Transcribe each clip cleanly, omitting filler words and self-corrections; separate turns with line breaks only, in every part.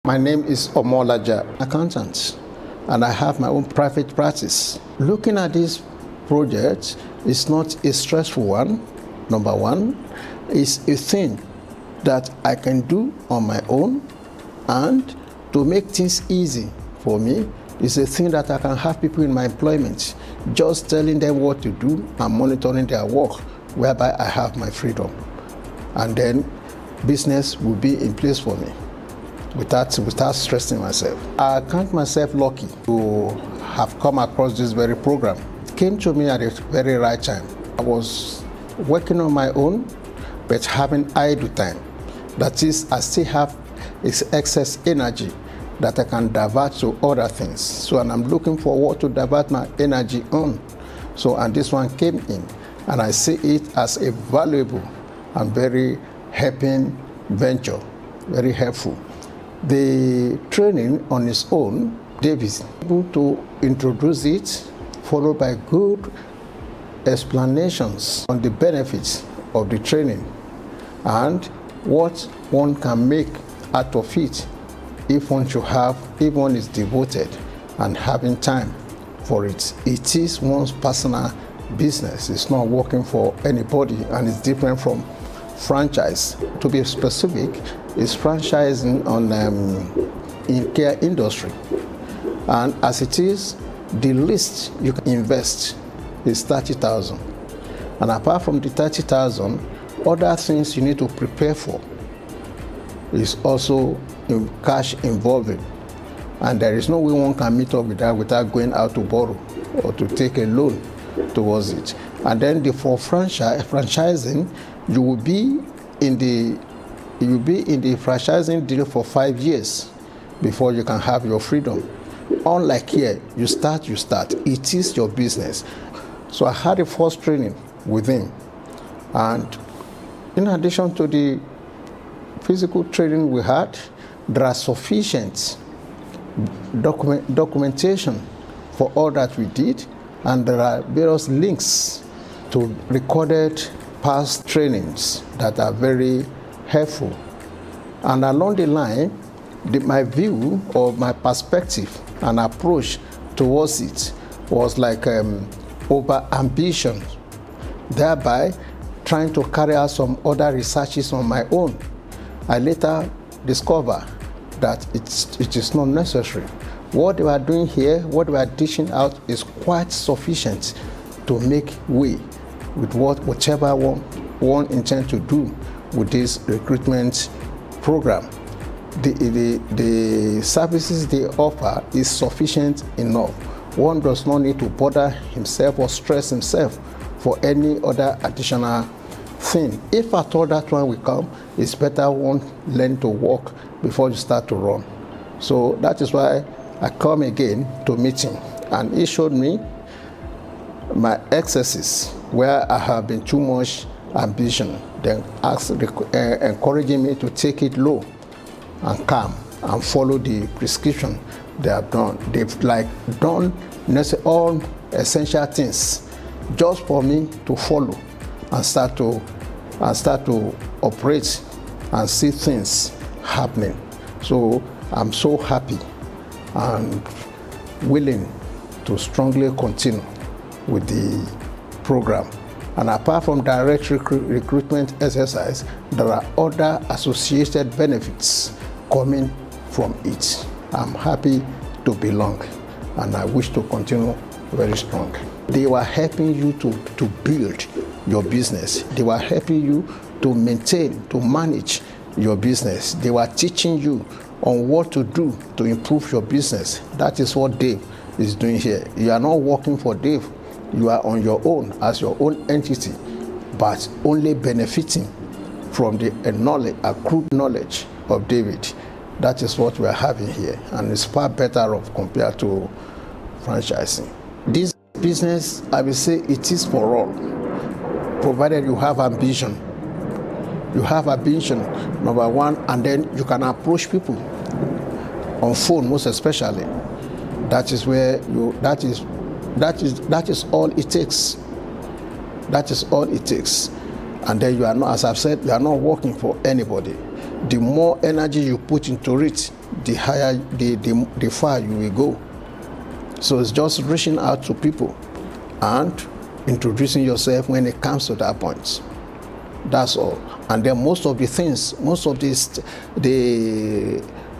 My name is Omolaja, accountant, and I have my own private practice. Looking at this project is not a stressful one. Number one, it's a thing that I can do on my own, and to make things easy for me, it's a thing that I can have people in my employment, just telling them what to do and monitoring their work, whereby I have my freedom. And then business will be in place for me without stressing myself. I count myself lucky to have come across this very program. It came to me at a very right time. I was working on my own, but having idle time. That is, I still have excess energy that I can divert to other things. So, and I'm looking forward to divert my energy on. So, and this one came in, and I see it as a valuable and very helping venture, very helpful. The training on its own, Dave is able to introduce it, followed by good explanations on the benefits of the training and what one can make out of it if one is devoted and having time for it. It is one's personal business. It's not working for anybody, and it's different from franchise. To be specific, is franchising on in care industry, and as it is, the least you can invest is 30,000, and apart from the 30,000, other things you need to prepare for is also in cash involving, and there is no way one can meet up with that without going out to borrow or to take a loan towards it. And then for franchising, you will be in the franchising deal for 5 years before you can have your freedom. Unlike here, you start. It is your business. So I had a first training with him, and in addition to the physical training we had, there are sufficient documentation for all that we did, and there are various links to recorded past trainings that are very helpful. And along the line, my view or my perspective and approach towards it was like over ambition, thereby trying to carry out some other researches on my own. I later discovered that it is not necessary. What we are doing here, what we are dishing out, is quite sufficient to make way with whichever one intends to do with this recruitment program. The services they offer is sufficient enough. One does not need to bother himself or stress himself for any other additional thing. If at all that one will come, it's better one learn to walk before you start to run. So that is why I come again to meet him, and he showed me my excesses where I have been too much ambition, then encouraging me to take it low and calm and follow the prescription they have done. They've done all essential things just for me to follow and start to operate and see things happening. So I'm so happy and willing to strongly continue with the program. And apart from direct recruitment exercise, there are other associated benefits coming from it. I'm happy to belong, and I wish to continue very strong. They were helping you to build your business. They were helping you to maintain, to manage your business. They were teaching you on what to do to improve your business. That is what Dave is doing here. You are not working for Dave. You are on your own as your own entity, but only benefiting from the accrued knowledge of David. That is what we are having here, and it's far better off compared to franchising. This business, I will say, it is for all, provided you have ambition. You have ambition, number one, and then you can approach people on phone, most especially. That is where that is all it takes. That is all it takes. And then you are not, as I've said, you are not working for anybody. The more energy you put into it, the higher, the far you will go. So it's just reaching out to people and introducing yourself when it comes to that point. That's all. And then most of the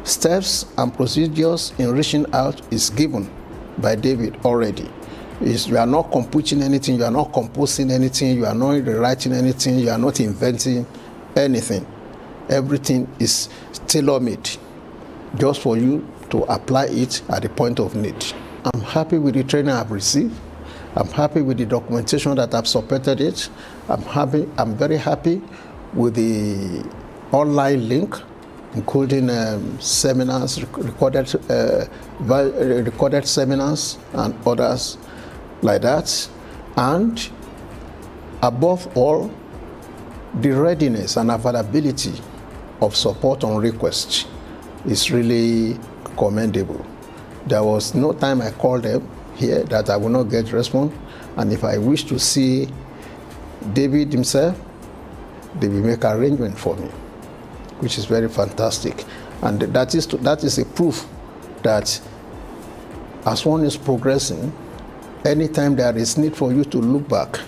steps and procedures in reaching out is given by David already. You are not computing anything, you are not composing anything, you are not rewriting anything, you are not inventing anything. Everything is tailor-made just for you to apply it at the point of need. I'm happy with the training I've received. I'm happy with the documentation that I've supported it. I'm very happy with the online link, including seminars, recorded seminars and others like that. And above all, the readiness and availability of support on request is really commendable. There was no time I called them here that I will not get response, and if I wish to see David himself, they will make arrangement for me, which is very fantastic. And that is a proof that as one is progressing, anytime there is need for you to look back,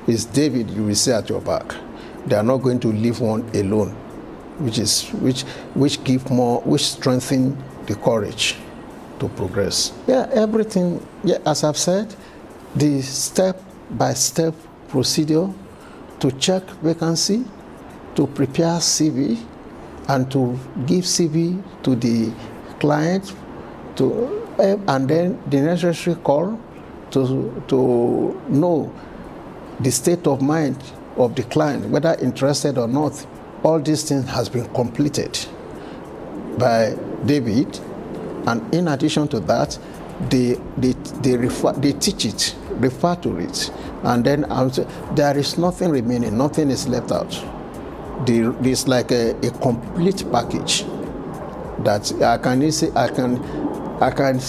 it's David you will see at your back. They are not going to leave one alone, which strengthen the courage to progress. Yeah, everything, yeah, as I've said, the step-by-step procedure to check vacancy, to prepare CV, and to give CV to the client, and then the necessary call to know the state of mind of the client, whether interested or not. All these things has been completed by David. And in addition to that, they teach it, refer to it, and then there is nothing remaining, nothing is left out. It's like a complete package that I can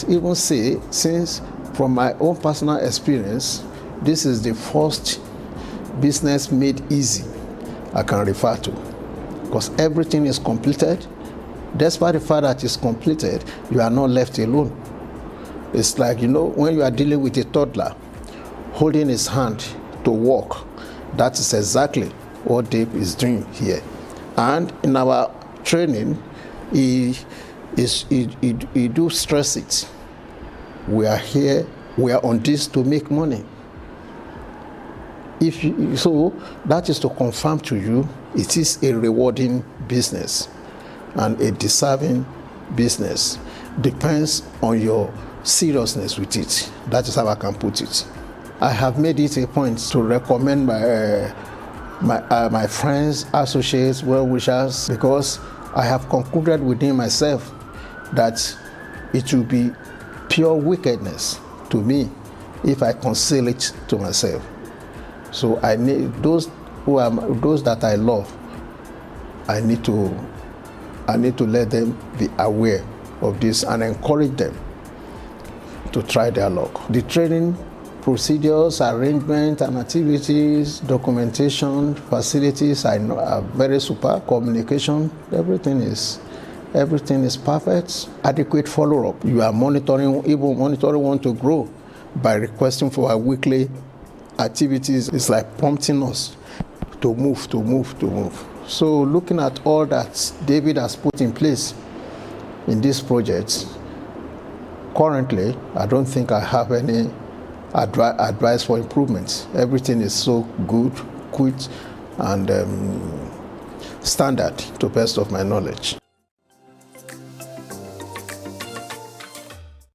even say, since from my own personal experience, this is the first business made easy I can refer to, because everything is completed. Despite the fact that it's completed, you are not left alone. It's like, when you are dealing with a toddler, holding his hand to walk. That is exactly what Dave is doing here. And in our training, he do stress it. We are here, we are on this to make money. So that is to confirm to you, it is a rewarding business and a deserving business. Depends on your seriousness with it. That is how I can put it. I have made it a point to recommend my friends, associates, well-wishers, because I have concluded within myself that it will be pure wickedness to me if I conceal it to myself. So I need those that I love. I need to let them be aware of this and encourage them to try their luck. The training procedures, arrangement and activities, documentation, facilities, I know are very super. Communication, everything is perfect. Adequate follow-up. You are monitoring one to grow by requesting for our weekly activities. It's like prompting us to move. So looking at all that David has put in place in this project, currently, I don't think I have any advice for improvements. Everything is so good, quick, and standard to best of my knowledge.